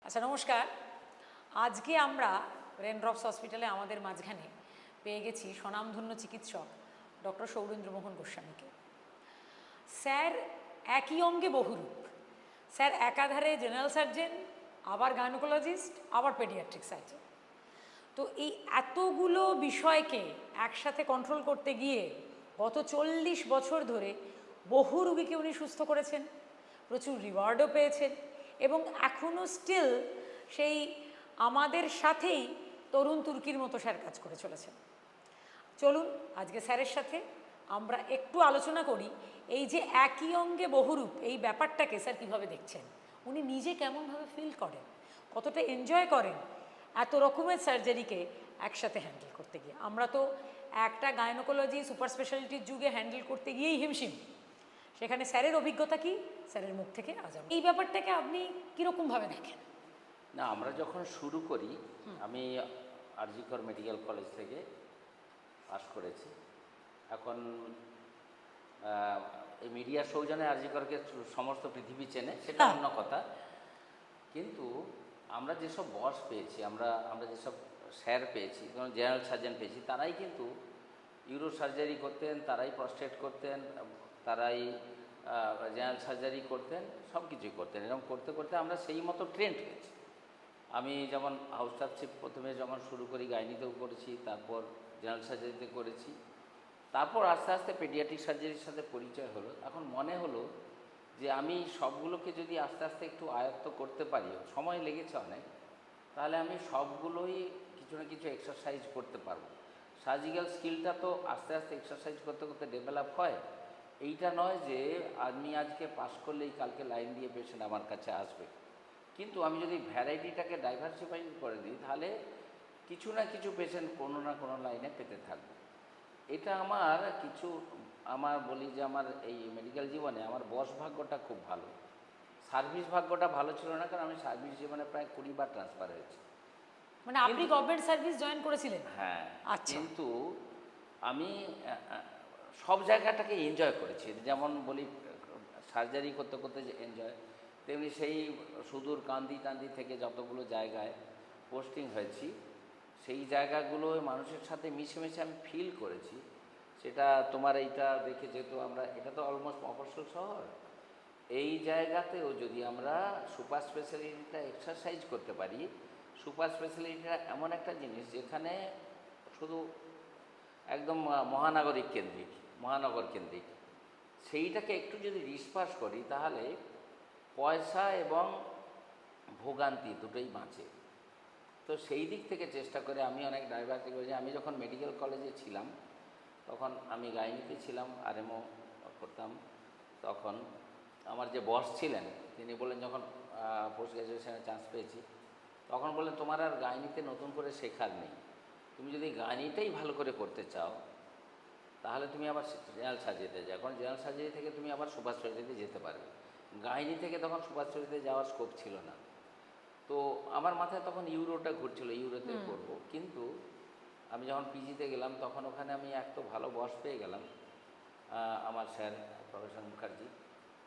আচ্ছা, নমস্কার। আজকে আমরা রেনড্রপস হসপিটালে আমাদের মাঝখানে পেয়ে গেছি স্বনামধন্য চিকিৎসক ডক্টর সৌরেন্দ্রমোহন গোস্বামীকে। স্যার একই অঙ্গে বহুরূপ। স্যার একাধারে জেনারেল সার্জন, আবার গাইনোকোলজিস্ট, আবার পেডিয়াট্রিক সার্জন। তো এই এতগুলো বিষয়কে একসাথে কন্ট্রোল করতে গিয়ে গত 40 বছর ধরে বহু রুগীকে উনি সুস্থ করেছেন, প্রচুর রিওয়ার্ডও পেয়েছেন এবং এখনও স্টিল সেই আমাদের সাথেই তরুণ তুর্কির মতো স্যার কাজ করে চলেছেন। চলুন আজকে স্যারের সাথে আমরা একটু আলোচনা করি এই যে একই অঙ্গে বহুরূপ এই ব্যাপারটাকে স্যার কীভাবে দেখছেন, উনি নিজে কেমনভাবে ফিল করেন, কতটা এনজয় করেন এত রকমের সার্জারিকে একসাথে হ্যান্ডেল করতে গিয়ে। আমরা তো একটা গাইনোকোলজি সুপার স্পেশালিটির যুগে হ্যান্ডেল করতে গিয়েই হিমশিম, সেখানে স্যারের অভিজ্ঞতা কি স্যারের মুখ থেকে আজ এই ব্যাপারটাকে আপনি কীরকমভাবে দেখেন? না, আমরা যখন শুরু করি, আমি আরজি কর মেডিকেল কলেজ থেকে পাশ করেছি। এখন এই মিডিয়ার সৌজন্যে আরজি করকে সমস্ত পৃথিবী চেনে, সেটা অন্য কথা। কিন্তু আমরা যেসব বস পেয়েছি, আমরা যেসব স্যার পেয়েছি, যেমন জেনারেল সার্জন পেয়েছি, তারাই কিন্তু ইউরো সার্জারি করতেন, তারাই প্রস্টেট করতেন, তারাই জেনারেল সার্জারি করতেন, সব কিছুই করতেন। এরকম করতে করতে আমরা সেই মতো ট্রেন্ড হয়েছি। আমি যেমন হাউস স্টাফশিপ প্রথমে যখন শুরু করি গাইনিতেও করেছি, তারপর জেনারেল সার্জারিতে করেছি, তারপর আস্তে আস্তে পেডিয়াট্রিক সার্জারির সাথে পরিচয় হলো। এখন মনে হলো যে আমি সবগুলোকে যদি আস্তে আস্তে একটু আয়ত্ত করতে পারি, সময় লেগেছে অনেক, তাহলে আমি সবগুলোই কিছু না কিছু এক্সারসাইজ করতে পারবো। সার্জিক্যাল স্কিলটা তো আস্তে আস্তে এক্সারসাইজ করতে করতে ডেভেলপ হয়। এইটা নয় যে আমি আজকে পাস করলেই কালকে লাইন দিয়ে পেশেন্ট আমার কাছে আসবে। কিন্তু আমি যদি ভ্যারাইটিটাকে ডাইভার্সিফাই করে দিই, তাহলে কিছু না কিছু পেশেন্ট কোনো না কোনো লাইনে পেতে থাকবে। এটা আমার বলি যে আমার এই মেডিকেল জীবনে আমার বস ভাগ্যটা খুব ভালো। সার্ভিস ভাগ্যটা ভালো ছিল না, কারণ আমি সার্ভিস জীবনে প্রায় 20 বার ট্রান্সফার হয়েছি। মানে আপনি গভর্নমেন্ট সার্ভিস জয়েন করেছিলেন? হ্যাঁ, আচ্ছা। কিন্তু আমি সব জায়গাটাকে এনজয় করেছি। যেমন বলি সার্জারি করতে করতে যে এনজয়, তেমনি সেই সুদূর কান্দি টান্দি থেকে যতগুলো জায়গায় পোস্টিং হয়েছি, সেই জায়গাগুলোয় মানুষের সাথে মিশে মিশে আমি ফিল করেছি। সেটা তোমার এইটা দেখে, যেহেতু এটা তো অলমোস্ট মফস্বল শহর, এই জায়গাতেও যদি আমরা সুপার স্পেশালিটিটা এক্সারসাইজ করতে পারি। সুপার স্পেশালিটিটা এমন একটা জিনিস যেখানে শুধু একদম মহানগর কেন্দ্রিক, সেইটাকে একটু যদি রিসপার্স করি, তাহলে পয়সা এবং ভোগান্তি দুটোই বাঁচে। তো সেই দিক থেকে চেষ্টা করে আমি অনেক ডাইভার্সিটি করেছি। আমি যখন মেডিকেল কলেজে ছিলাম, তখন আমি গাইনিতে ছিলাম, আরএমও করতাম। তখন আমার যে বস ছিলেন, তিনি বললেন, যখন পোস্ট গ্র্যাজুয়েশনে চান্স পেয়েছি, তখন বললেন, তোমার আর গাইনিতে নতুন করে শেখার নেই। তুমি যদি গাইনিটাই ভালো করে করতে চাও, তাহলে তুমি আবার জেনারেল সার্জারিতে যাও। কারণ জেনারেল সার্জারি থেকে তুমি আবার সুপার স্পেশালিটিতে যেতে পারবে। গাইনি থেকে তখন সুপার স্পেশালিটিতে যাওয়ার স্কোপ ছিল না। তো আমার মাথায় তখন ইউরোটা ঘুরছিল, ইউরোতে করবো। কিন্তু আমি যখন পিজিতে গেলাম, তখন ওখানে আমি এত ভালো বস পেয়ে গেলাম, আমার স্যার প্রফেসর মুখার্জি।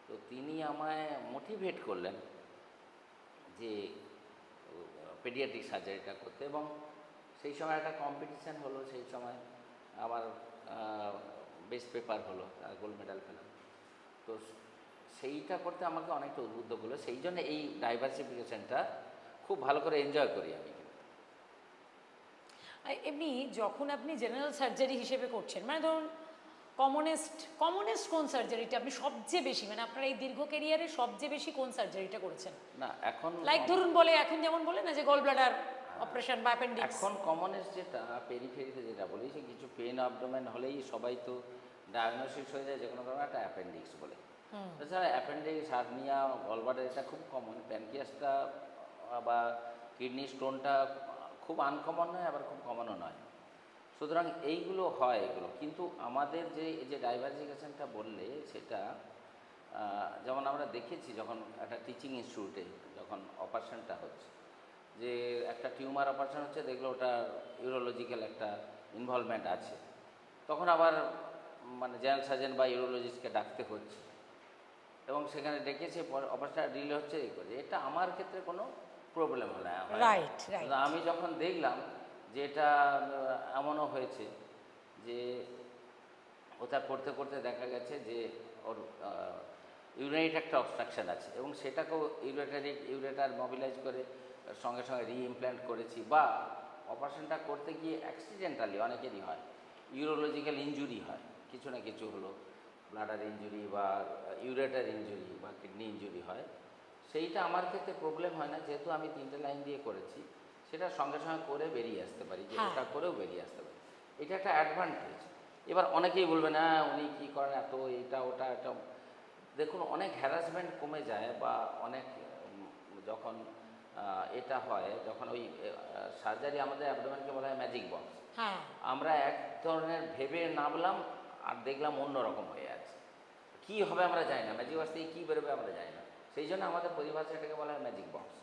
তো তিনি আমায় মোটিভেট করলেন যে পেডিয়াট্রিক সার্জারিটা করতে। এবং সেই সময় একটা কম্পিটিশান হলো, সেই সময় আমার বেস্ট পেপার হলো, গোল্ড মেডাল পেলাম। তো সেইটা করতে আমাকে অনেকটা উদ্বুদ্ধ করলো। সেই জন্য এই ডাইভার্সিফিকেশানটা খুব ভালো করে এনজয় করি আমি। এমনি যখন আপনি জেনারেল সার্জারি হিসেবে করছেন, মানে ধরুন কমনেস্ট কোন সার্জারিটা আপনি সবচেয়ে বেশি, মানে আপনার এই দীর্ঘ ক্যারিয়ারে সবচেয়ে বেশি কোন সার্জারিটা করেছেন? না, এখন লাইক ধরুন এখন যেমন বলে না যে গল ব্লাডার অপারেশন বা অ্যাপেন্ডিক্স। এখন কমনেস্ট যেটা পেরিফেরিতে যেটা বলি, সে কিছু পেন অ্যাবডোমেন হলেই সবাই তো ডায়াগনোসিস হয়ে যায় যে কোনো কারণে একটা অ্যাপেন্ডিক্স বলে। তাছাড়া অ্যাপেন্ডিক্স, হার্নিয়া, গল ব্লাডার এটা খুব কমন। প্যানক্রিয়াসটা বা কিডনি স্টোনটা খুব আনকমন নয়, আবার খুব কমনও নয়। সুতরাং এইগুলো হয় এগুলো। কিন্তু আমাদের যে ডাইভার্সিফিকেশানটা বললে, সেটা যেমন আমরা দেখেছি যখন একটা টিচিং ইনস্টিটিউটে যখন অপারেশনটা হচ্ছে, যে একটা টিউমার অপারেশন হচ্ছে, দেখলো ওটা ইউরোলজিক্যাল একটা ইনভলভমেন্ট আছে, তখন আবার মানে জেনারেল সার্জন বা ইউরোলজিস্টকে ডাকতে হচ্ছে, এবং সেখানে ডেকেছে অপারেশনটা ডিলে হচ্ছে। এটা আমার ক্ষেত্রে কোনো প্রবলেম হলো। Right right. আমি যখন দেখলাম যে এটা এমনও হয়েছে যে ওটা করতে করতে দেখা গেছে যে ওর ইউরিনারি একটা অবস্ট্রাকশান আছে এবং সেটাকেও ইউরেটার মোবিলাইজ করে সঙ্গে সঙ্গে রিইমপ্ল্যান্ট করেছি, বা অপারেশনটা করতে গিয়ে অ্যাক্সিডেন্টালি অনেকেরই হয় ইউরোলজিক্যাল ইনজুরি হয়, কিছু না কিছু হলো, ব্লাডার ইনজুরি বা ইউরেটার ইনজুরি বা কিডনি ইনজুরি হয়। সেইটা আমার ক্ষেত্রে প্রবলেম হয় না, যেহেতু আমি 3টে লাইন দিয়ে করেছি, সেটা সঙ্গে সঙ্গে করে বেরিয়ে আসতে পারি, যে হ্যাঁ। ওটা করেও বেরিয়ে আসতে পারি। এটা একটা অ্যাডভান্টেজ। এবার অনেকেই বলবে না উনি কী করেন এত এটা ওটা এটা। দেখুন, অনেক হ্যারাসমেন্ট কমে যায়, বা অনেক যখন এটা হয়, যখন ওই সার্জারি, আমাদের অ্যাবডোমেনকে বলা হয় ম্যাজিক বক্স। হ্যাঁ। আমরা এক ধরনের ভেবে নামলাম আর দেখলাম অন্য রকম হয়ে আছে। কী হবে আমরা জানি না, ম্যাজিক বক্স থেকে কী বেরোবে আমরা জানি না, সেই জন্য আমাদের পরিভাষায় এটাকে বলা হয় ম্যাজিক বক্স।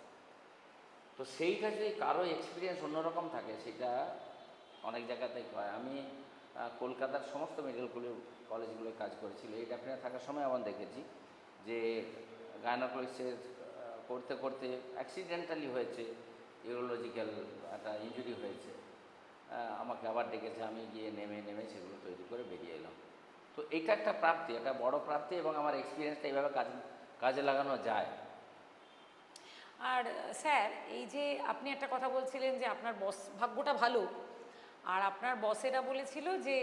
তো সেইটা যদি কারো এক্সপিরিয়েন্স অন্যরকম থাকে, সেটা অনেক জায়গাতেই হয়। আমি কলকাতার সমস্ত মেডিকেল কলেজগুলোয় কাজ করেছিল, এই ডেফিনেট থাকার সময় আমার দেখেছি যে গাইনোকোলজিস্টের করতে করতে অ্যাক্সিডেন্টালি হয়েছে, ইউরোলজিক্যাল একটা ইনজুরি হয়েছে, আমাকে আবার ডেকেছে, আমি গিয়ে নেমে সেগুলো তৈরি করে বেরিয়ে এলাম। তো এটা একটা প্রাপ্তি, একটা বড় প্রাপ্তি, এবং আমার এক্সপিরিয়েন্সটা এইভাবে কাজে লাগানো যায়। আর স্যার, এই যে আপনি একটা কথা বলছিলেন যে আপনার বস ভাগ্যটা ভালো, আর আপনার বসেরা বলেছিল যে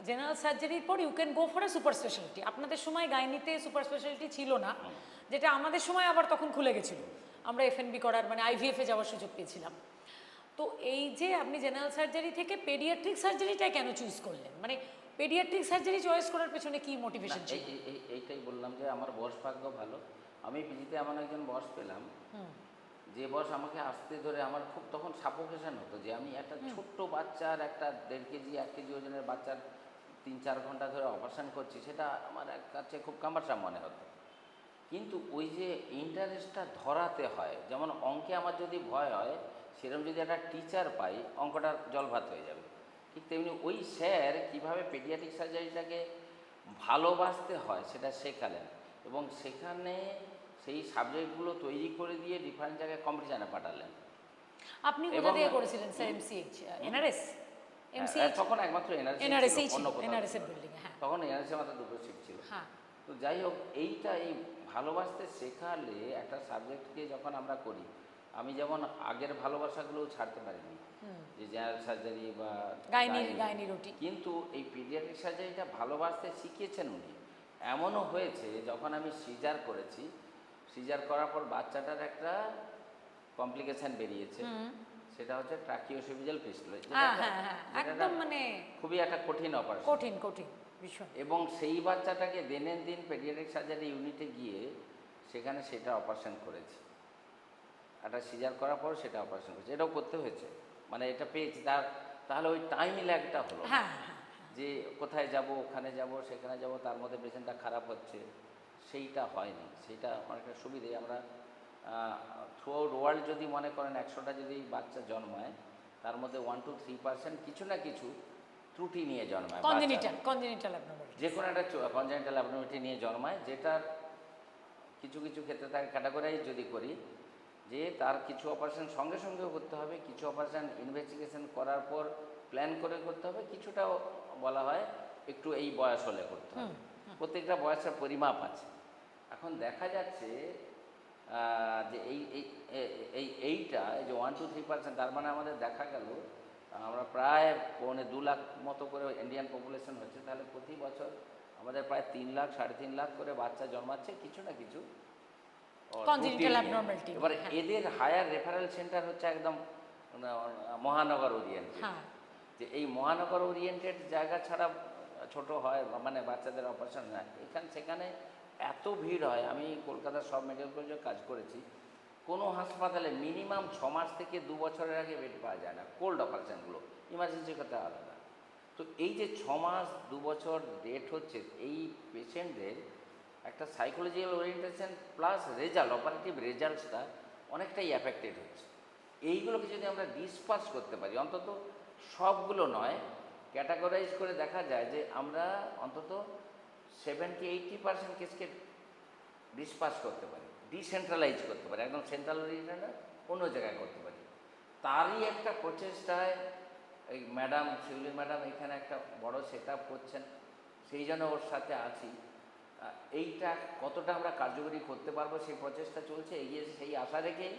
জেনারেল সার্জারির পর you can go for a super speciality. আপনাদের সময় গাইনিতে সুপার স্পেশালিটি ছিল না, যেটা আমাদের সময় আবার তখন খুলে গেছিল, আমরা এফএনবি করার মানে আইভিএফে যাওয়ার সুযোগ পেয়েছিলাম। তো এই যে আপনি জেনারেল সার্জারি থেকে পেডিয়াট্রিক সার্জারিটাই কেন চুজ করলেন, মানে পেডিয়াট্রিক সার্জারি চয়েস করার পেছনে কি মোটিভেশন ছিল? এইটাই বললাম যে আমার বস ভাগ্য ভালো। আমি পিজিতে এমন একজন বস পেলাম, যে বস আমাকে আসতে ধরে, আমার খুব তখন সাফোকেশন হতো যে আমি একটা ছোট্ট বাচ্চার, একটা 1.5 কেজি 1 কেজি ওজনের বাচ্চার 3-4 ঘন্টা ধরে অপারেশন করছি, সেটা আমার কাছে খুব কামারসাম মনে হতো। কিন্তু ওই যে ইন্টারেস্টটা ধরাতে হয়, যেমন অঙ্কে আমার যদি ভয় হয়, সেরকম যদি একটা টিচার পাই, অঙ্কটা জলভাত হয়ে যাবে। ঠিক তেমনি ওই স্যার কীভাবে পেডিয়াট্রিক সার্জারিটাকে ভালোবাসতে হয় সেটা শেখালেন, এবং সেখানে সেই সাবজেক্টগুলো তৈরি করে দিয়ে ডিফারেন্ট জায়গায় কম্পিটিশানে পাঠালেন। আপনি কোথা থেকে করেছিলেন স্যার? MCh, NRS? এমসিএইচ তখন একমাত্র এনআরএস ছিল, অন্য কোথাও এনআরএস ছিল এর না। বিল্ডিং। হ্যাঁ, তখন এনআরএসের মাত্র 2টো সিট ছিল। হ্যাঁ। তো যাই হোক, এই ভালোবাসতে শেখালে একটা সাবজেক্টকে যখন আমরা করি, আমি যেমন আগের ভালোবাসাগুলোও ছাড়তে পারিনি, যে জেনারেল সার্জারি বা গাইনি রুটি, কিন্তু এই পিডিয়াট্রিক সার্জারিটা ভালোবাসতে শিখিয়েছেন উনি। এমনও হয়েছে যখন আমি সিজার করেছি, সিজার করার পর বাচ্চাটার একটা কমপ্লিকেশন বেরিয়েছে, সেটা হচ্ছে ট্রাকিওসেফিজাল ফিস্টুলা। একদম মানে খুবই একটা কঠিন অপারেশন, কঠিন ভীষণ। এবং সেই বাচ্চাটাকে দিন পেডিয়াট্রিক সার্জারি ইউনিটে গিয়ে সেখানে সেটা অপারেশন করেছি। একটা সিজার করার পর সেটা অপারেশন করেছি, এটাও করতে হয়েছে, মানে এটা পেয়েছি। তাহলে ওই টাইম ল্যাগটা হলো, যে কোথায় যাব, ওখানে যাব, সেখানে যাব, তার মধ্যে পেশেন্টটা খারাপ হচ্ছে, সেইটা হয়নি। সেইটা অনেকটা সুবিধে। আমরা থ্রু আউট ওয়ার্ল্ড যদি মনে করেন 100টা যদি বাচ্চা জন্মায়, তার মধ্যে 1-3% কিছু না কিছু ত্রুটি নিয়ে জন্মায়, কনজেনিটাল অ্যাবনর্মালিটি, যে কোনো একটা কনজেনিটাল অ্যাবনর্মালিটি নিয়ে জন্মায়, যেটার কিছু ক্ষেত্রে তাকে ক্যাটাগরাইজ যদি করি, যে তার কিছু অপারেশন সঙ্গে সঙ্গেও করতে হবে, কিছু অপারেশন ইনভেস্টিগেশন করার পর প্ল্যান করে করতে হবে, কিছুটাও বলা হয় একটু এই বয়স হলে করতে হবে। প্রত্যেকটা বয়সের পরিমাপ আছে। এখন দেখা যাচ্ছে যে এইটা যে 1-3%, তার মানে আমাদের দেখা গেল আমরা প্রায় 2.25 লাখ মতো করে ইন্ডিয়ান পপুলেশন হচ্ছে, তাহলে প্রতি বছর আমাদের প্রায় 3 লাখ 3.5 লাখ করে বাচ্চা জন্মাচ্ছে কিছু না কিছু কনজেনিটাল অ্যাবনর্মালিটি। এবার এদের হায়ার রেফারেল সেন্টার হচ্ছে একদম মহানগর ওরিয়েন্টেড। যে এই মহানগর ওরিয়েন্টেড জায়গা ছাড়া ছোট হয়, মানে বাচ্চাদের অপারেশন হয়, সেখানে এত ভিড় হয়। আমি কলকাতার সব মেডিকেল কলেজে কাজ করেছি, কোনো হাসপাতালে মিনিমাম 6 মাস থেকে 2 বছরের আগে বেড পাওয়া যায় না, কোল্ড অপারেশনগুলো, ইমার্জেন্সি কথা আলাদা। তো এই যে 6 মাস 2 বছর ডেট হচ্ছে, এই পেশেন্টদের একটা psychological orientation plus result, operative রেজাল্টসটা অনেকটাই অ্যাফেক্টেড হচ্ছে। এইগুলোকে যদি আমরা ডিসপার্স করতে পারি, অন্তত সবগুলো নয়, ক্যাটাগরাইজ করে দেখা যায় যে আমরা অন্তত 70-80% কেসকে ডিসপার্স করতে পারি। ডিসেন্ট্রালাইজ করতে পারি, একদম সেন্ট্রালাইজ না, অন্য জায়গায় করতে পারি। তারই একটা প্রচেষ্টায় এই ম্যাডাম শিউলি ম্যাডাম এখানে একটা বড় সেট আপ করছেন, সেই জন্য ওর সাথে আছি। এইটা কতটা আমরা কার্যকরী করতে পারবো সেই প্রচেষ্টা চলছে, এগিয়ে সেই আশা রেখেই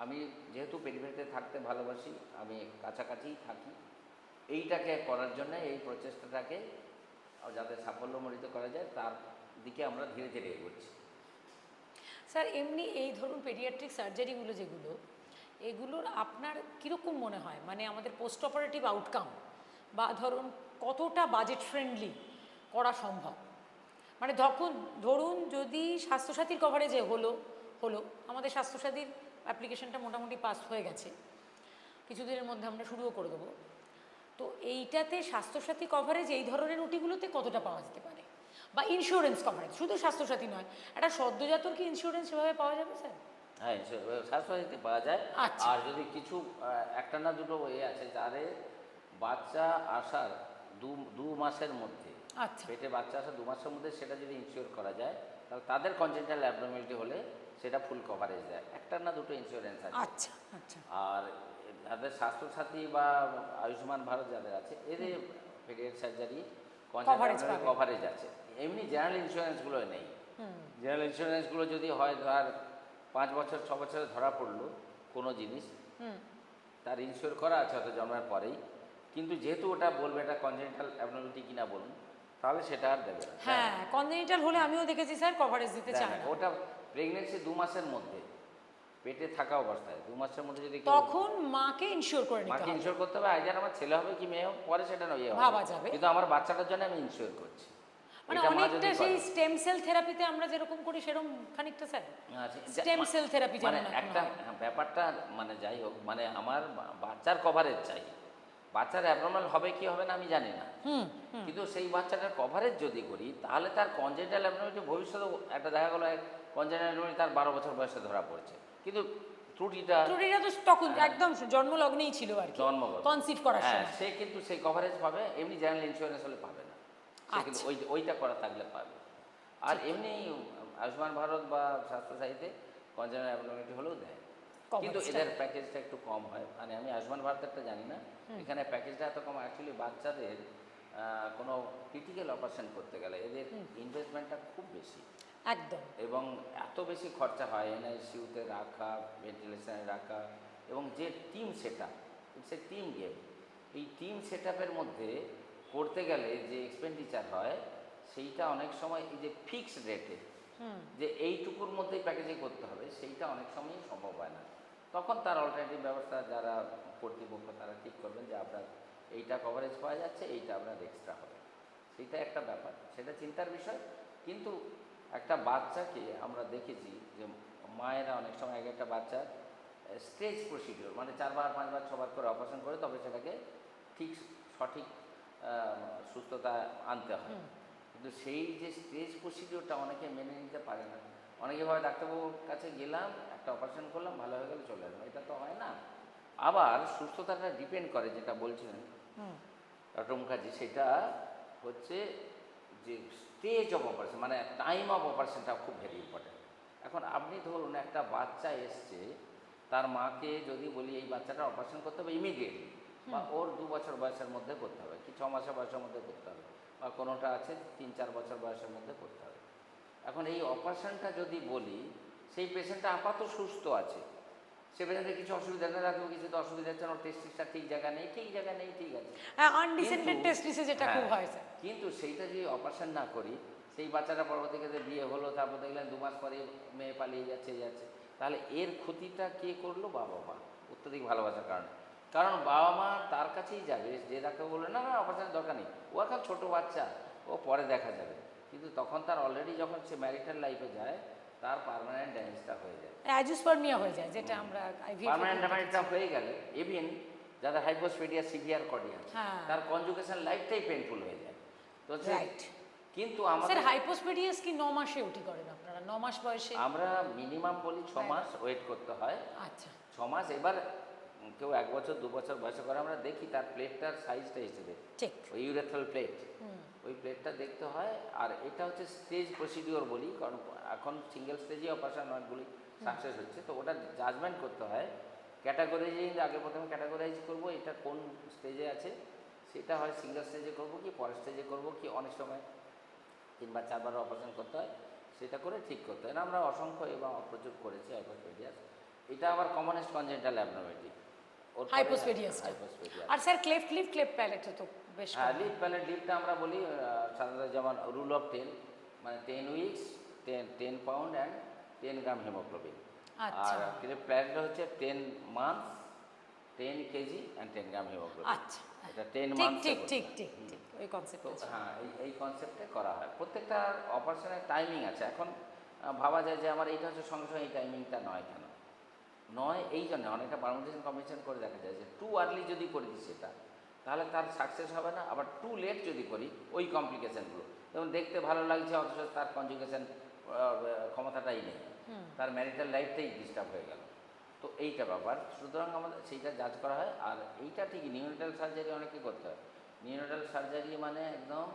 আমি যেহেতু পেরিফেরিতে থাকতে ভালোবাসি, আমি কাছাকাছিই থাকি, এইটাকে করার জন্য এই প্রচেষ্টাটাকে যাতে সাফল্যমণ্ডিত করা যায় তার দিকে আমরা ধীরে ধীরে এগোচ্ছি। স্যার এমনি এই ধরুন পেডিয়াট্রিক সার্জারিগুলো যেগুলো, এগুলোর আপনার কীরকম মনে হয়, মানে আমাদের পোস্ট অপারেটিভ আউটকাম বা ধরুন কতটা বাজেট ফ্রেন্ডলি করা সম্ভব? মানে ধরুন যদি স্বাস্থ্যসাথীর কভারেজে হলো আমাদের স্বাস্থ্যসাথীর অ্যাপ্লিকেশনটা মোটামুটি পাস হয়ে গেছে, কিছুদিনের মধ্যে আমরা শুরুও করে দেবো, তো এইটাতে স্বাস্থ্যসাথী কভারেজ এই ধরনের ওটিগুলোতে কতটা পাওয়া যেতে পারে? বা ইন্স্যুরেন্স কভারেজ, শুধু স্বাস্থ্যসাথী নয়, একটা সদ্যজাতর কি ইন্স্যুরেন্স সেভাবে পাওয়া যাবে স্যার? হ্যাঁ, স্বাস্থ্যসাথীতে পাওয়া যায়। আচ্ছা। আর যদি কিছু একটা না দুটো আছে যাদের বাচ্চা আসার দু মাসের মধ্যে, আচ্ছা পেটে বাচ্চা আসার 2 মাসের মধ্যে সেটা যদি ইনশিওর করা যায়, তাহলে তাদের কনজেন্টাল অ্যাবনর্মালিটি হলে সেটা ফুল কভারেজ দেয়। একটা না দুটো ইন্স্যুরেন্স আছে। আচ্ছা আচ্ছা। আর যাদের স্বাস্থ্যসাথী বা আয়ুষ্মান ভারত যাদের আছে, এদের পেডিয়াট্রিক সার্জারি কভারেজ আছে। এমনি জেনারেল ইন্স্যুরেন্সগুলো নেই। জেনারেল ইন্স্যুরেন্সগুলো যদি হয় তার 5 বছর 6 বছরে ধরা পড়লো কোনো জিনিস, তার ইনশিওর করা আছে হয়তো জন্মের পরেই, কিন্তু যেহেতু ওটা বলবে এটা কনজেনিটাল অ্যাবনর্মালিটি কিনা বলুন, তাহলে সেটা আর দেবে না। হ্যাঁ, কনজেনিটাল হলে আমিও দেখেছি স্যার কভারেজ দিতে চায় না। ওটা প্রেগনেন্সি 2 মাসের মধ্যে, পেটে থাকা অবস্থায় 2 মাসের মধ্যে যদি তখন মাকে ইনশিওর করে নিতে মাকে হবে। ইনশিওর করতে হবে। আইজার আমার ছেলে হবে কি মেয়ে হবে পরে সেটা নয় ভাবা যাবে, কিন্তু আমার বাচ্চাটার জন্য আমি ইনশিওর করছি। মানে অনেকটা সেই স্টেম সেল থেরাপিতে আমরা যেরকম করি সেরকম খানিকটা স্যার স্টেম সেল থেরাপি মানে একটা ব্যাপারটা, মানে যাই হোক, মানে আমার বাচ্চার কভারেজ চাই। বাচ্চার অ্যাবনর্মাল হবে কি হবে না আমি জানি না, কিন্তু সেই বাচ্চাটার কভারেজ যদি করি তাহলে তার কনজেনিটাল অ্যাবনর্মালিটি ভবিষ্যতে একটা দেখা গেলো কনজেনিটাল অ্যাবনর্মালিটি তার 12 বছর বয়সে ধরা পড়ছে, কিন্তু ত্রুটিটা তো তখন একদম জন্মলগ্নেই ছিল আর কি, জন্মগত কনসিভ করার সময়। সে কিন্তু সেই কভারেজ পাবে, এমনি জেনারেল ইন্স্যুরেন্স হলে পাবে না। সে কিন্তু ওইটা করা থাকলে পাবে। আর এমনি আয়ুষ্মান ভারত বা স্বাস্থ্যসাথীতে কনজেনিটাল অ্যাবনর্মালিটি হলেও দেয়, কিন্তু এদের প্যাকেজটা একটু কম হয়। মানে আমি আয়ুষ্মান ভারতেরটা জানি না, এখানে প্যাকেজটা এত কম। অ্যাকচুয়ালি বাচ্চাদের কোনো ক্রিটিক্যাল অপারেশন করতে গেলে এদের ইনভেস্টমেন্টটা খুব বেশি একদম, এবং এত বেশি খরচা হয় এনআইসিউতে রাখা, ভেন্টিলেশনে রাখা, এবং যে টিম সেট আপ, সে টিম গেম, এই টিম সেট আপের মধ্যে করতে গেলে যে এক্সপেন্ডিচার হয় সেইটা অনেক সময় এই যে ফিক্সড রেটে যে এইটুকুর মধ্যেই প্যাকেজিং করতে হবে, সেইটা অনেক সময়ই সম্ভব হয় না। তখন তার অল্টারনেটিভ ব্যবস্থা যারা কর্তৃপক্ষ তারা ঠিক করবেন যে আপনার এইটা কভারেজ পাওয়া যাচ্ছে, এইটা আপনার এক্সট্রা হবে। সেইটা একটা ব্যাপার, সেটা চিন্তার বিষয়। কিন্তু একটা বাচ্চাকে আমরা দেখেছি যে মায়েরা অনেক সময় এক একটা বাচ্চার স্টেজ প্রসিডিওর, মানে 4 বার 5 বার 6 বার করে অপারেশন করে তবে সেটাকে ঠিক সঠিক সুস্থতা আনতে হয়, কিন্তু সেই যে স্টেজ প্রসিডিওরটা অনেকে মেনে নিতে পারে না। অনেকে ভাবে ডাক্তারবাবুর কাছে গেলাম, একটা অপারেশন করলাম, ভালো হয়ে গেলে চলে এলাম, এটা তো হয় না। আবার সুস্থতাটা ডিপেন্ড করে, যেটা বলছিলেন ডক্টর মুখার্জি, সেটা হচ্ছে যে স্টেজ অফ অপারেশন, মানে টাইম অফ অপারেশনটা খুব ভেরি ইম্পর্টেন্ট। এখন আপনি ধরুন একটা বাচ্চা এসছে, তার মাকে যদি বলি এই বাচ্চাটা অপারেশন করতে হবে ইমিডিয়েটলি, বা ওর 2 বছর বয়সের মধ্যে করতে হবে, কি 6 মাসের বয়সের মধ্যে করতে হবে, বা কোনোটা আছে 3-4 বছর বয়সের মধ্যে করতে হবে। এখন এই অপারেশনটা যদি বলি, সেই পেশেন্টটা আপাতত সুস্থ আছে, সে পেশেন্টের কিছু অসুবিধা নেই, রাখবো কিছু তো অসুবিধা হচ্ছে না, ওর টেস্টিসটা ঠিক জায়গায় নেই, ঠিক জায়গায় নেই, ঠিক আছে, আনডিসেন্ডেড টেস্টিসে যেটা খুব হয় স্যার। কিন্তু সেইটা যদি অপারেশন না করি, সেই বাচ্চাটা পরবর্তীকালে বিয়ে হলো, তারপর দেখলেন 2 মাস পরে মেয়ে পালিয়ে যাচ্ছে, তাহলে এর ক্ষতিটা কে করলো? বাবা মা, অত্যধিক ভালোবাসার কারণে। কারণ বাবা মা তার কাছেই যাবে, যে ডাক্তার বললো না না অপারেশনের দরকার নেই, ও এখন ছোটো বাচ্চা, ও পরে দেখা যাবে, কিন্তু তখন তার অলরেডি যখন সে ম্যারিটাল লাইফে যায় তার পার্মানেন্ট ড্যামেজটা হয়ে যায়, অ্যাজিওস্পার্মিয়া হয়ে যায়, যেটা আমরা পার্মানেন্ট ড্যামেজটা হয়ে গেলে ইভেন যাদের হাইপোস্পেডিয়া সিভিয়ার কর্ডিয়া, তার কনজুগেশন লাইফটাই পেইনফুল হয়ে যায়। তো কিন্তু আমাদের হাইপোস্পেডিয়াস কি 9 মাসে ওটি করেন আপনারা? 9 মাস বয়সে আমরা মিনিমাম বলি 6 মাস ওয়েট করতে হয়। আচ্ছা, 6 মাস। এবার কেউ 1 বছর 2 বছর বয়সে করে, আমরা দেখি তার প্লেটটার সাইজটা হিসেবে, ঠিক। ওই ইউরেথ্রাল প্লেট, ওই প্লেটটা দেখতে হয়। আর এটা হচ্ছে স্টেজ প্রসিডিওর বলি, কারণ এখন সিঙ্গেল স্টেজে অপারেশন অনেকগুলি সাকসেস হচ্ছে, তো ওটা জাজমেন্ট করতে হয় ক্যাটাগরাইজিং। আগে প্রথমে ক্যাটাগরাইজ করবো এটা কোন স্টেজে আছে, সেটা হয় সিঙ্গেল স্টেজে করবো কি পরের স্টেজে করবো কি, অনেক সময় 3 বা 4 বার অপারেশন করতে হয়, সেটা করে ঠিক করতে হয়। আমরা অসংখ্য এবং অপ্রচুর করেছি হাইপোস্পেডিয়াস। এটা আবার কমনেস্ট কনজেন্টাল অ্যাবনর্মালিটি, হাইপোস্পেডিয়াসটা। হাইপোস্পেডিয়াস। আর স্যার ক্লেফট প্যালেট তো বেশ হ্যাঁ, লিপ প্যালেট, লিপটা আমরা বলি সাধারণত যেমন রুল অফ 10, মানে 10 weeks, 10 pound and 10 gram haemoglobin. আচ্ছা। আর ক্লেফট প্যালেট হচ্ছে 10 months, 10 KG and 10 gram haemoglobin. আচ্ছা, এটা 10 ঠিক মান্থস। ঠিক ঠিক ঠিক ঠিক ওই কনসেপ্ট তো আছে। হ্যাঁ, এই কনসেপ্টে করা হয়। প্রত্যেকটা অপারেশনের টাইমিং আছে। এখন ভাবা যায় যে আমার এইটা হচ্ছে সঙ্গে সঙ্গে এই টাইমিংটা নয় কেন, নয় এই জন্য অনেকটা পারমুটেশন কম্বিনেশন করে দেখা যায় যে টু আর্লি যদি করে দিই সেটা, তাহলে তার সাকসেস হবে না। আবার টু লেট যদি করি ওই কমপ্লিকেশানগুলো, যেমন দেখতে ভালো লাগছে অথচ তার কনজুগেশন ক্ষমতাটাই নেই, তার ম্যারিটাল লাইফটাই ডিস্টার্ব হয়ে গেল। তো এইটা ব্যাপার, সুতরাং আমাদের সেইটা জাজ করা হয়। আর এইটা ঠিকই নিউরোনাল সার্জারি অনেকে করতে হয়। নিউরোনাল সার্জারি মানে একদম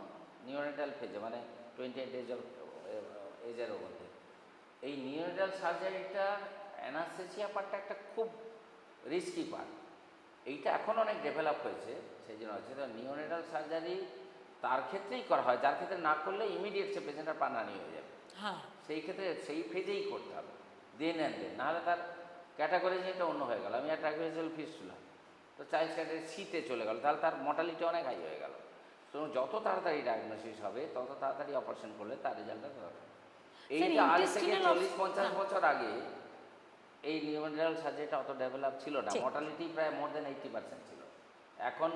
নিউরোনাল ফেজে, মানে 28 ডেজ অফ এজের মধ্যে। এই নিউরোনাল সার্জারিটা অ্যানাস্থেসিয়া পার্টটা একটা খুব রিস্কি পার্ট। এইটা এখন অনেক ডেভেলপ হয়েছে, সেই জন্য হচ্ছে। তো নিউরোনাল সার্জারি তার ক্ষেত্রেই করা হয়, যার ক্ষেত্রে না করলে ইমিডিয়েট সে পেশেন্টের প্রাণহানি হয়ে যাবে। হ্যাঁ, সেই ক্ষেত্রে সেই ফেজেই করতে হবে, দেন অ্যান্ড দেন, নাহলে তার ক্যাটাগরিটা অন্য হয়ে গেল। আমি একটা ট্রাকিওসেল ফিস্টুলা, তো চাইল্ড ক্যাটাগরি সিতে চলে গেল, তাহলে তার মর্টালিটি অনেক হাই হয়ে গেল। তো যত তাড়াতাড়ি ডায়াগনোসিস হবে তত তাড়াতাড়ি অপারেশন করলে তার রেজাল্টটা ভালো। এইটা আজ থেকে 40-50 বছর আগে এই নিউরোনাল সার্জারিটা অত ডেভেলপ ছিল না, ঠিক। মর্টালিটি প্রায় মোর দেন 80% ছিল, এখন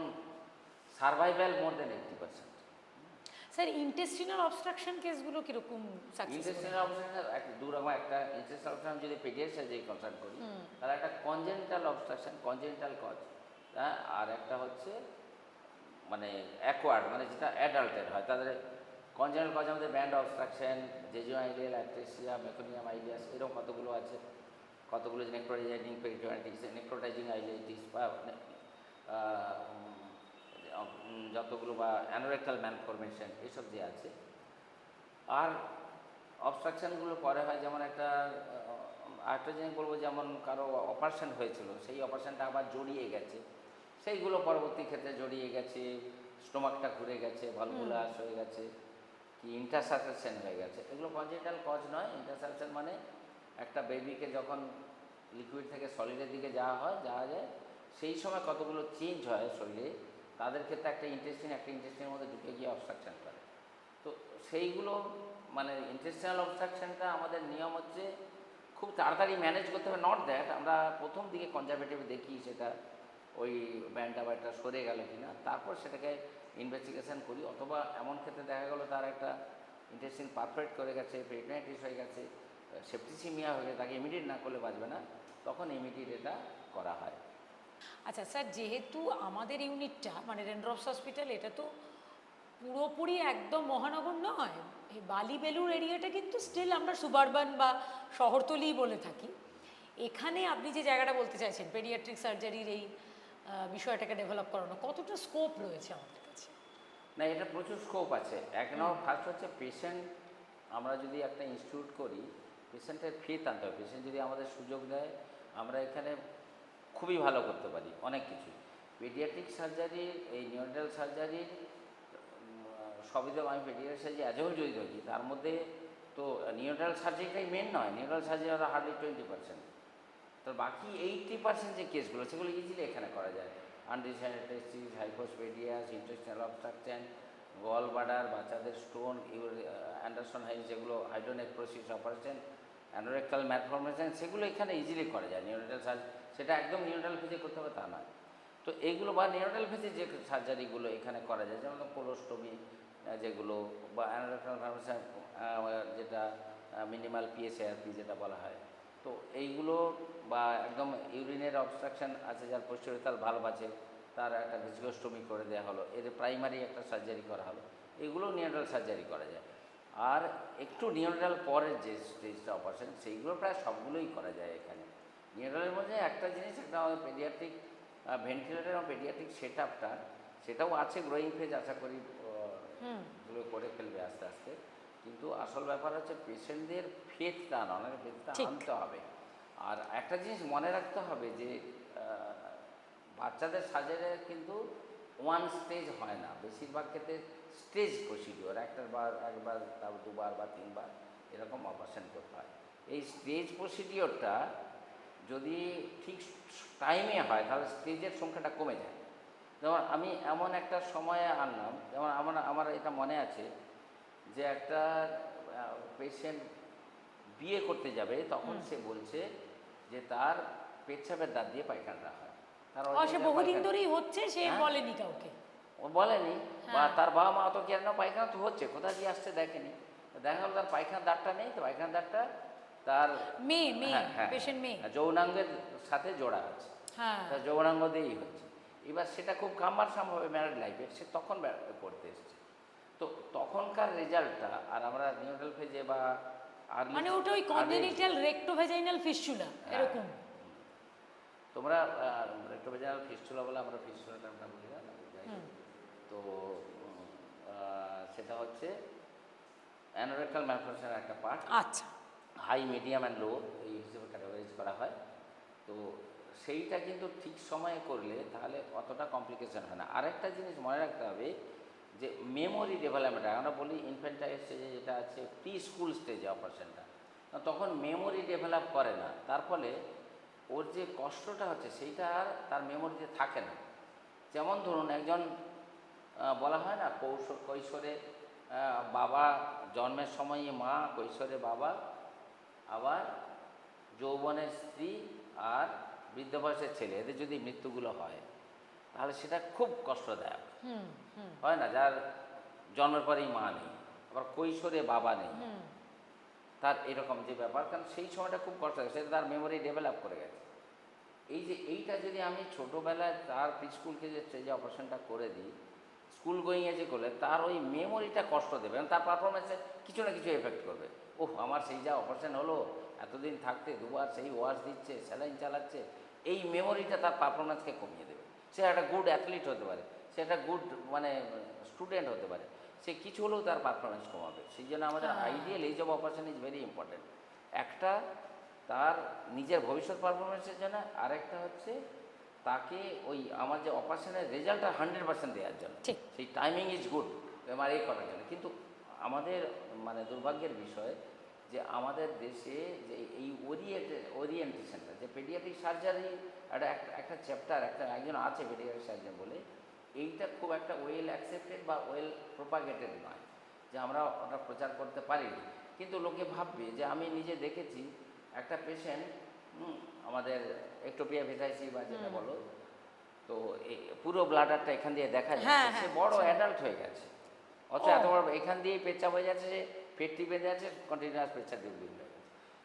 সার্ভাইভাল মোর দেন 80%। স্যার ইন্টেস্টিনাল অবস্ট্রাকশন কেসগুলো কিরকম সাকসেস? ইন্টেস্টিনাল অবস্ট্রাকশন দু রকম, একটা ইন্টেস্টিনাল অবস্ট্রাকশন যদি পেডিয়াট্রিক সার্জারি কনসাল্ট করি তাহলে একটা কনজেনিটাল অবস্ট্রাকশন, কনজেনিটাল কজ, হ্যাঁ, আর একটা হচ্ছে মানে অ্যাকোয়ার্ড, মানে যেটা অ্যাডাল্টের হয়। তাদের কনজেনিটাল কজ আমাদের band obstruction, জেজুয়াইলেল atresia, meconium ileus, এরকম কতগুলো আছে, কতগুলো নেক্রোটাইজিং পেরিটোনাইটিস, নেক্রোটাইজিং আইলাইটিস, বা যতগুলো বা অ্যানোরেক্টাল ম্যালফরমেশন, এসব যে আছে। আর অবস্ট্রাকশানগুলো পরে হয়, যেমন আরেকটা জিনিস বলবো, যেমন কারো অপারেশন হয়েছিল, সেই অপারেশনটা আবার জড়িয়ে গেছে, সেইগুলো পরবর্তী ক্ষেত্রে জড়িয়ে গেছে, স্টোমাকটা ঘুরে গেছে, ভালভুলাস হয়ে গেছে, কি ইন্টারসাকশন হয়ে গেছে, এগুলো কনজেনিটাল কজ নয়। ইন্টারসাকশন মানে একটা বেবিকে যখন লিকুইড থেকে সলিডের দিকে যাওয়া যায়, সেই সময় কতগুলো চেঞ্জ হয় শরীরে, তাদের ক্ষেত্রে একটা ইন্টেস্টিনের মধ্যে ঢুকে গিয়ে অবস্ট্রাকশন করে। তো সেইগুলো মানে ইন্টেস্টিনাল অবস্ট্রাকশনটা আমাদের নিয়ম হচ্ছে খুব তাড়াতাড়ি ম্যানেজ করতে হবে। নট দ্যাট আমরা প্রথম দিকে কনজারভেটিভ দেখি সেটা ওই ব্যান্ডটা বা একটা সরে গেল কি না, তারপর সেটাকে ইনভেস্টিগেশন করি। অথবা এমন ক্ষেত্রে দেখা গেলো তার একটা ইন্টেস্টিন পারফেক্ট করে গেছে, পেরিটোনাইটিস হয়ে গেছে, সেপ্টিসিমিয়া হয়ে গেছে, তাকে ইমিডিয়েট না করলে বাঁচবে না, তখন ইমিডিয়েট এটা করা হয়। আচ্ছা স্যার, যেহেতু আমাদের ইউনিটটা মানে রেনড্রপস হসপিটাল, এটা তো পুরোপুরি একদম মহানগর নয়, এই বালি বেলুর এরিয়াটা কিন্তু স্টিল আমরা সুবারবান বা শহরতলিই বলে থাকি। এখানে আপনি যে জায়গাটা বলতে চাইছেন পেডিয়াট্রিক সার্জারির এই বিষয়টাকে ডেভেলপ করানো, কতটা স্কোপ রয়েছে আমাদের কাছে? না, এটা প্রচুর স্কোপ আছে। এক নম্বর ফার্স্ট হচ্ছে পেশেন্ট, আমরা যদি একটা ইনস্টিটিউট করি, পেশেন্টের ফেথ আনতে হবে। পেশেন্ট যদি আমাদের সুযোগ দেয়, আমরা এখানে খুবই ভালো করতে পারি অনেক কিছু। পেডিয়াট্রিক সার্জারির, এই নিউরোনাল সার্জারির সবই তো আমি পেডিয়াট্রিক সার্জারি আজও জড়িত হয়েছি, তার মধ্যে তো নিউরোনাল সার্জারিটাই মেন নয়, নিউরোনাল সার্জারি হলো হার্ডলি 20%। তো বাকি 80% যে কেসগুলো, সেগুলো ইজিলি এখানে করা যায়। Undescended testis, hypospadias, intestinal obstruction, gall bladder, বাচ্চাদের স্টোন, অ্যান্ডারসন হাইজ, যেগুলো হাইড্রোনেক্রোসিস অপারেশন, অ্যানোরেক্টাল ম্যালফরমেশন, সেগুলো এখানে ইজিলি করা যায়। নিউরোনাল সার্জারি সেটা একদম নিউরোনাল ফেজে করতে হবে তা নয়। তো এইগুলো বা নিউরোনাল ফেজে যে সার্জারিগুলো এখানে করা যায়, যেমন কোলোস্টোমি যেগুলো, বা অ্যানোরেক্টাল ম্যালফরমেশন, যেটা মিনিমাল পিএসএআরপি যেটা বলা হয়, তো এইগুলো, বা একদম ইউরিনের অবস্ট্রাকশন আছে যার পোস্টেরিয়র ভালভ আছে, তার একটা ভিজিওস্টোমি করে দেওয়া হলো, এর প্রাইমারি একটা সার্জারি করা হলো, এগুলো নিউরোনাল সার্জারি করা যায়। আর একটু নিউরোনাল পরের যে স্টেজটা অপারেশন, সেইগুলো প্রায় সবগুলোই করা যায় এখানে। নিউরালের মধ্যে একটা জিনিস, একটা আমাদের পেডিয়াট্রিক ভেন্টিলেটর এবং পেডিয়াট্রিক সেট আপটা, সেটাও আছে গ্রোয়িং ফেজ, আশা করি এগুলো করে ফেলবে আস্তে আস্তে। কিন্তু আসল ব্যাপার হচ্ছে পেশেন্টদের ফেথটা আনা, ফেথটা ঠিক। আনতে হবে। আর একটা জিনিস মনে রাখতে হবে যে বাচ্চাদের সার্জারি কিন্তু ওয়ান স্টেজ হয় না, বেশিরভাগ ক্ষেত্রে স্টেজ প্রসিডিওর, একবার তারপর দুবার বা তিনবার এরকম অপারেশন করতে হয়। এই স্টেজ প্রসিডিওরটা যদি ঠিক টাইমে হয় তাহলে স্টেজের সংখ্যাটা কমে যায়। যেমন আমি এমন একটা সময়ে আনলাম, যেমন আমার এটা মনে আছে যে একটা পেশেন্ট বিয়ে করতে যাবে, তখন সে বলছে যে তার পেচ্ছাপের দাঁত দিয়ে পায়খানাটা হয়। তার সে original বহুদিন পায়খানা- ধরেই হচ্ছে, সে হ্যাঁ? বলেনি কাউকে। ও বলেনি, বা হ্যাঁ। তার বাবা মা অত কেন পায়খানা তো হচ্ছে, কোথা দিয়ে আসছে দেখেনি। তো দেখা গেল তার পায়খানার দাঁতটা নেই, তো পায়খানার দাঁতটা তার মেয়ে হ্যাঁ, পেশেন্ট মেয়ে। যৌনাঙ্গের সাথে জোড়া আছে, হ্যাঁ। তার যৌনাঙ্গ দিয়েই হচ্ছে। এবার সেটা খুব কামারসাম হবে ম্যারিড লাইফে, সে তখন করতে এসছে। তো তখনকার রেজাল্টটা, আর আমরা নিউরাল ফেজে বা মানে ওটা ওই কনজেনিটাল রেক্টোভেজাইনাল ফিস্চুলা এরকম। তোমরা রেক্টোভেজাইনাল ফিস্টুলা বলে, আমরা ফিস্টুলা টার্মটা বলি না, যাই হোক। তো সেটা হচ্ছে অ্যানোরেক্টাল ম্যালফরমেশনের একটা পার্ট, আচ্ছা। হাই, মিডিয়াম অ্যান্ড লো এই হিসেবে ক্যাটাগরাইজ করা হয়। তো সেইটা কিন্তু ঠিক সময়ে করলে তাহলে অতটা কমপ্লিকেশন হয় না। আরেকটা জিনিস মনে রাখতে হবে যে মেমোরি ডেভেলপমেন্ট, আমরা বলি ইনফ্যান্টাইল স্টেজে যেটা আছে, প্রি স্কুল স্টেজে অপারেশনটা, তখন মেমোরি ডেভেলপ করে না, তার ফলে ওর যে কষ্টটা হচ্ছে সেইটা আর তার মেমোরিতে থাকে না। যেমন ধরুন একজন বলা হয় না কৈশোরে বাবা, জন্মের সময়ই মা, কৈশোরে বাবা, আবার যৌবনের স্ত্রী আর বৃদ্ধ বয়সের ছেলে, এদের যদি মৃত্যুগুলো হয় তাহলে সেটা খুব কষ্টদায়ক। হয় না, যার জন্মের পরেই মা নেই, আবার কৈশোরে বাবা নেই, তার এরকম যে ব্যাপার, কারণ সেই সময়টা খুব কষ্ট হয়, সেটা তার মেমোরি ডেভেলপ করে গেছে। এই যে এইটা যদি আমি ছোটোবেলায় তার স্কুলকে যে স্টেজে অপারেশনটা করে দিই, স্কুল গোয়িংয়ে যে করলে তার ওই মেমোরিটা কষ্ট দেবে এবং তার পারফরমেন্সে কিছু না কিছু এফেক্ট করবে। ওহ, আমার সেই যা অপারেশন হলো, এতদিন থাকতে দুবার সেই ওয়াশ দিচ্ছে, স্যালাইন চালাচ্ছে, এই মেমোরিটা তার পারফরমেন্সকে কমিয়ে দেবে। সে একটা গুড অ্যাথলিট হতে পারে, সে একটা গুড মানে স্টুডেন্ট হতে পারে, সে কিছু হলেও তার পারফরমেন্স কমাবে। সেই জন্য আমাদের ideal age of operation is very important. একটা তার নিজের ভবিষ্যৎ পারফরমেন্সের জন্য, আরেকটা হচ্ছে তাকে ওই আমার যে অপারেশনের রেজাল্টটা 100% দেওয়ার জন্য, সেই টাইমিং ইজ গুড এমআরআই করার জন্য। কিন্তু আমাদের মানে দুর্ভাগ্যের বিষয় যে আমাদের দেশে যে এই ওরিয়েন্টেশনটা, যে পেডিয়াট্রিক সার্জারি একটা চ্যাপ্টার, একজন আছে পেডিয়াট্রিক সার্জন বলে, এইটা খুব একটা ওয়েল অ্যাকসেপ্টেড বা ওয়েল প্রোপাগেটেড নয়, যে আমরা ওটা প্রচার করতে পারিনি। কিন্তু লোকে ভাববে যে, আমি নিজে দেখেছি একটা পেশেন্ট আমাদের একটোপিয়া ভেটাইসি বা যেটা বলো, তো পুরো ব্লাডারটা এখান দিয়ে দেখা যাচ্ছে, সে বড় অ্যাডাল্ট হয়ে গেছে, অথচ এত বড় এখান দিয়ে পেচ্ছাপ হয়ে যাচ্ছে, পেটটি বেঁধে আছে, কন্টিনিউয়াস পেচ্ছাপ টিউবিং হয়ে গেছে।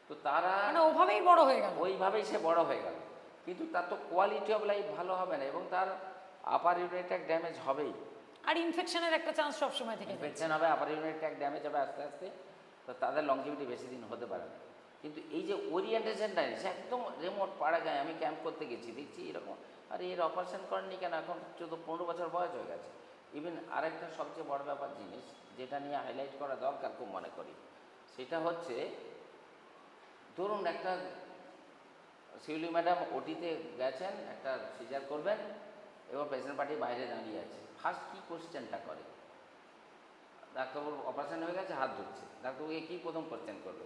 তো তারা মানে ওভাবেই বড় হয়ে গেল, ওইভাবেই সে বড় হয়ে গেল, কিন্তু তার তো কোয়ালিটি অফ লাইফ ভালো হবে না এবং তার আপার ইউরিনারি ট্র্যাক্ট ড্যামেজ হবেই। আর ইনফেকশনের একটা চান্স সবসময় থেকে ইনফেকশন হবে, আপার ইউরিনারি ট্র্যাক্ট ড্যামেজ হবে আস্তে আস্তে, তো তাদের লংজিভিটি বেশি দিন হতে পারে না। কিন্তু এই যে ওরিয়েন্টেশনটা, সে একদম রিমোট পাড়া গায়ে, আমি ক্যাম্প করতে গেছি, দেখছি এরকম, আর এর অপারেশন করেননি কেন, এখন 14-15 বছর বয়স হয়ে গেছে। ইভেন আরেকটা সবচেয়ে বড় ব্যাপার জিনিস যেটা নিয়ে হাইলাইট করা দরকার খুব মনে করি, সেটা হচ্ছে ধরুন একটা শিউলি ম্যাডাম ওটিতে গেছেন, একটা সিজার করবেন এবং পেশেন্ট পার্টি বাইরে দাঁড়িয়ে আছে। ফার্স্ট কী কোশ্চেনটা করে, ডাক্তারবাবু অপারেশন হয়ে গেছে, হাত ধুচ্ছে, ডাক্তারবাবুকে কী প্রথম কোশ্চেন করবে?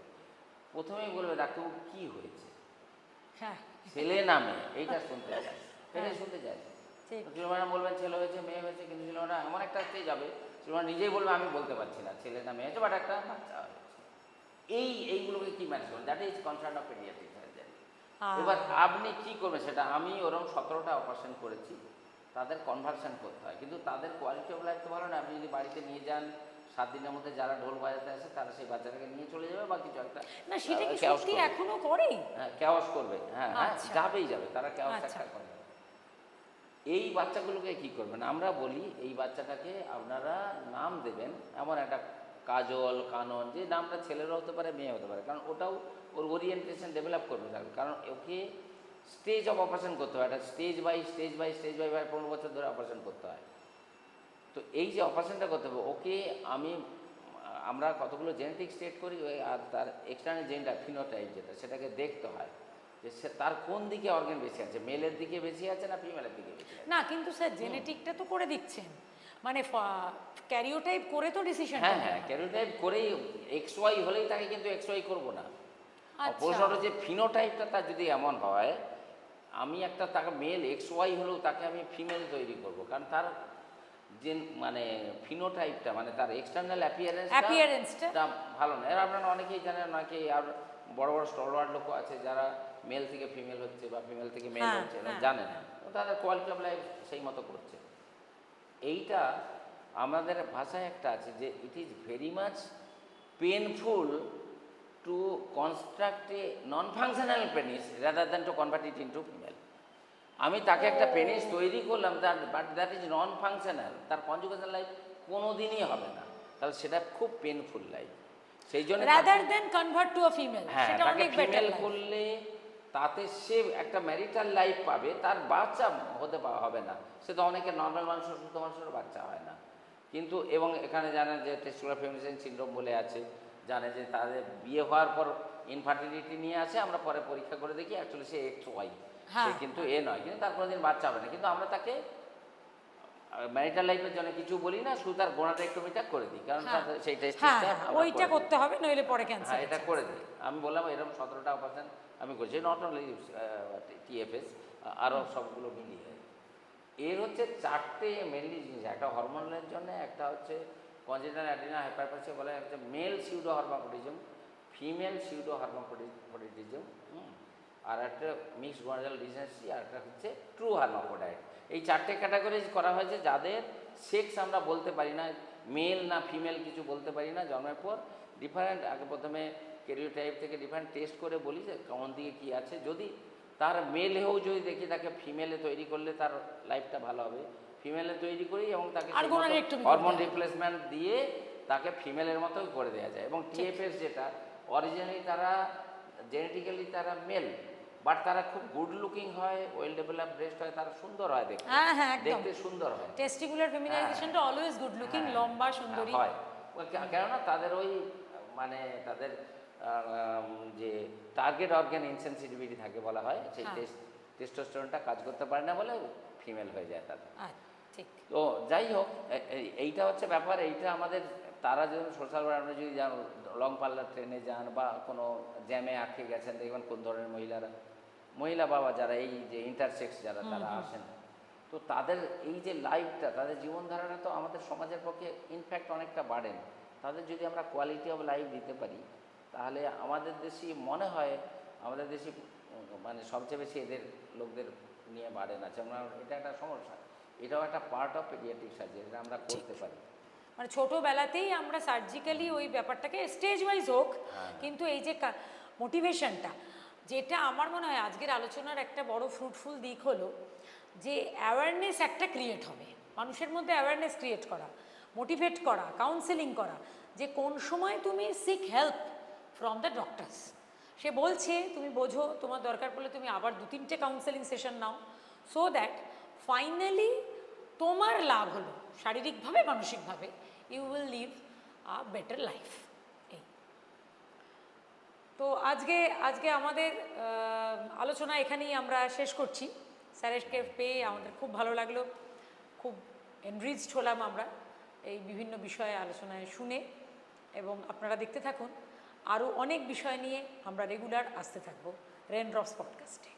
প্রথমেই বলবে, ডাক্তারবাবু কী হয়েছে, ছেলে না মেয়ে, এইটা শুনতে চায়, এটাই শুনতে চায়। শিউলি ম্যাডাম বলবেন ছেলে হয়েছে, মেয়ে হয়েছে, কিন্তু শিউলি ম্যাডাম এমন একটা স্টেজ যাবে, শিউলি ম্যাডাম নিজেই বলবে আমি বলতে পারছি না ছেলে না মেয়ে হয়েছে, বাট একটা বাচ্চা হয়েছে। এইগুলোকে কী ম্যানেজ করবেন, that is concern of paediatric surgery. এবার আপনি কী করবেন সেটা, আমি ওরকম 17টা অপারেশন করেছি, তাদের কনভার্সন করতে হয়, কিন্তু তাদের কোয়ালিটি অফ লাইফ তো ভালো না। আপনি যদি বাড়িতে নিয়ে যান, 7 দিনের মধ্যে যারা ঢোল বাজাতে আসে তারা সেই বাচ্চাটাকে নিয়ে চলে যাবে, বা কিছু একটা না, সেটা কি সত্যি এখনো করে? হ্যাঁ, ক্যাওস করবে, হ্যাঁ হ্যাঁ, যাবে, তারা ক্যাওস একটা করে। এই বাচ্চাগুলোকে কী করবেন, আমরা বলি এই বাচ্চাটাকে আপনারা নাম দেবেন এমন একটা কাজল, কানন, যে নামটা ছেলেরও হতে পারে মেয়ে হতে পারে, কারণ ওটাও ওর ওরিয়েন্টেশন ডেভেলপ করবে, কারণ ওকে স্টেজ অফ অপারেশন করতে হয়, একটা স্টেজ বাই 15 বছর ধরে অপারেশন করতে হয়। তো এই যে অপারেশনটা করতে হবে ওকে, আমরা কতগুলো জেনেটিক স্টেট করি, আর তার এক্সটার্নাল জেনটা ফিনোটাইপ যেটা, সেটাকে দেখতে হয় যে সে তার কোন দিকে অর্গান বেশি আছে, মেলের দিকে বেশি আছে না ফিমেলের দিকে বেশি আছে। না কিন্তু স্যার জেনেটিকটা তো করে দিচ্ছেন, মানে ক্যারিওটাইপ করে তো ডিসিশন। হ্যাঁ হ্যাঁ, ক্যারিওটাইপ করেই XY হলেই তাকে কিন্তু XY করবো না। প্রশ্নটা যে ফিনোটাইপটা তার যদি এমন হয়, আমি একটা তাকে মেল XY হলেও তাকে আমি ফিমেল তৈরি করব, কারণ তার যে মানে ফিনোটাইপটা মানে তার এক্সটার্নাল অ্যাপিয়ারেন্সটা ভালো না। এর আপনারা অনেকেই জানেন, অনেকেই আর বড় বড় স্টলওয়ার্ড লোক আছে যারা মেল থেকে ফিমেল হচ্ছে বা ফিমেল থেকে মেল হচ্ছে, এরা জানে না, তাদের কোয়ালিটি অফ লাইফ সেই মতো করছে। এইটা আমাদের ভাষায় একটা আছে যে it is very much painful two construct A non functional penis rather than to convert it into female. আমি তাকে একটা পেনিস তৈরি করলাম, but that is non functional, তার কনজুগেশন লাইফ কোনো দিনই হবে না, তাহলে সেটা খুব পেনফুল লাইফ। সেই জন্য rather than convert to a female, হ্যাঁ, সেটা তাকে অনেক বেটার ফিমেল করলে তাতে সে একটা ম্যারিটাল লাইফ পাবে, তার বাচ্চা হবে না। সে তো অনেকে নর্মাল মানুষের, সুস্থ মানুষেরও বাচ্চা হয় না। কিন্তু এবং এখানে জানেন যে টেস্টিকুলার ফেমিনিজম সিনড্রোম বলে আছে, জানে যে তাদের বিয়ে হওয়ার পর ইনফার্টিলিটি নিয়ে আসে, আমরা পরে পরীক্ষা করে দেখি অ্যাকচুয়ালি সে XY, সে কিন্তু এ নয়, কিন্তু তার কোনোদিন বাচ্চা হবে না, কিন্তু আমরা তাকে ম্যারিটাল লাইফের জন্য কিছু বলি না, শুধু তার গোনাডেক্টমিটা করে দিই, কারণ সেই টেস্টিসটা ওইটা করতে হবে, নইলে পরে ক্যান্সার। হ্যাঁ, এটা করে দিই। আমি বললাম এরকম 17টা অপারেশন আমি করছি, নট অনলি TFS, আরও সবগুলো মিলিয়ে। এর হচ্ছে 4টে মেনলি জিনিস, একটা হরমোনালের জন্য, একটা হচ্ছে কনজেনিটাল অ্যাড্রিনাল হাইপারপ্লেসিয়া বলে, একটা মেল সিউডো হারমাফ্রোডিজম, ফিমেল সিউডো হারমাফ্রোডিজম, আর একটা মিক্সড গনাডাল ডিজেন্সি, আর একটা হচ্ছে ট্রু হারমাফ্রোডাইট। এই 4টে ক্যাটাগরি করা হয়েছে যাদের সেক্স আমরা বলতে পারি না, মেল না ফিমেল কিছু বলতে পারি না জন্মের পর। ডিফারেন্ট আগে প্রথমে ক্যারিওটাইপ থেকে ডিফারেন্ট টেস্ট করে বলি যে কোন দিকে কী আছে, যদি তার মেল হয়েও যদি দেখি তাকে ফিমেলে তৈরি করলে তার লাইফটা ভালো হবে, ফিমেলে তৈরি করি এবং তাকে হরমোন রিপ্লেসমেন্ট দিয়ে তাকে ফিমেলের মতো করে দেওয়া যায়। এবং TFS যেটা অরিজিনালি তারা জেনেটিক্যালি তারা মেল, বাট তারা খুব গুড লুকিং হয়, ওয়েল ডেভেলপ ব্রেস্ট হয়, তারা সুন্দর হয় দেখতে, দেখতে সুন্দর হয়। টেস্টিকুলার ফেমিনাইজেশনটা অলওয়েজ গুড লুকিং, লম্বা সুন্দরী হয়, কেননা তাদের ওই মানে তাদের যে টার্গেট অর্গান ইনসেনসিটিভিটি থাকে বলা হয়, সেই টেস্টোস্টেরনটা কাজ করতে পারে না বলে ফিমেল হয়ে যায় তাদের। ঠিক। তো যাই হোক, এইটা হচ্ছে ব্যাপার। এইটা আমাদের, তারা যখন সোশ্যাল আমরা যদি যান, লং পাল্লার ট্রেনে যান বা কোনো জ্যামে আটকে গেছেন, দেখবেন কোন ধরনের মহিলা বাবা যারা এই যে ইন্টারসেক্স যারা তারা আসেন, তো তাদের এই যে লাইফটা, তাদের জীবনধারাটা তো আমাদের সমাজের পক্ষে ইনফ্যাক্ট অনেকটা বাড়েন। তাদের যদি আমরা কোয়ালিটি অফ লাইফ দিতে পারি, তাহলে আমাদের দেশে মনে হয়, আমাদের দেশে মানে সবচেয়ে বেশি এদের লোকদের নিয়ে বাড়েন আছে। আমরা, এটা একটা সমস্যা, এটাও একটা পার্ট অফ পেডিয়াট্রিক সার্জারি, এটা আমরা করতে পারি। মানে ছোটোবেলাতেই আমরা সার্জিক্যালি ওই ব্যাপারটাকে স্টেজ ওয়াইজ হোক, কিন্তু এই যে মোটিভেশনটা, যেটা আমার মনে হয় আজকের আলোচনার একটা বড় ফ্রুটফুল দিক হলো যে অ্যাওয়ারনেস একটা ক্রিয়েট হবে, মানুষের মধ্যে অ্যাওয়ারনেস ক্রিয়েট করা, মোটিভেট করা, কাউন্সেলিং করা, যে কোন সময় তুমি seek help from the doctors. সে বলছে তুমি বোঝো, তোমার দরকার পড়লে তুমি আবার 2-3টে কাউন্সেলিং সেশন নাও, সো দ্যাট ফাইনালি তোমার লাভ হলো শারীরিকভাবে মানসিকভাবে, you will live a better life. এই তো আজকে আমাদের আলোচনা এখানেই আমরা শেষ করছি। স্যারকে পেয়ে আমাদের খুব ভালো লাগলো, খুব এনরিচড হলাম আমরা এই বিভিন্ন বিষয়ে আলোচনায় শুনে, এবং আপনারা দেখতে থাকুন, আরও অনেক বিষয় নিয়ে আমরা রেগুলার আসতে থাকবো রেইনড্রপস পডকাস্টে।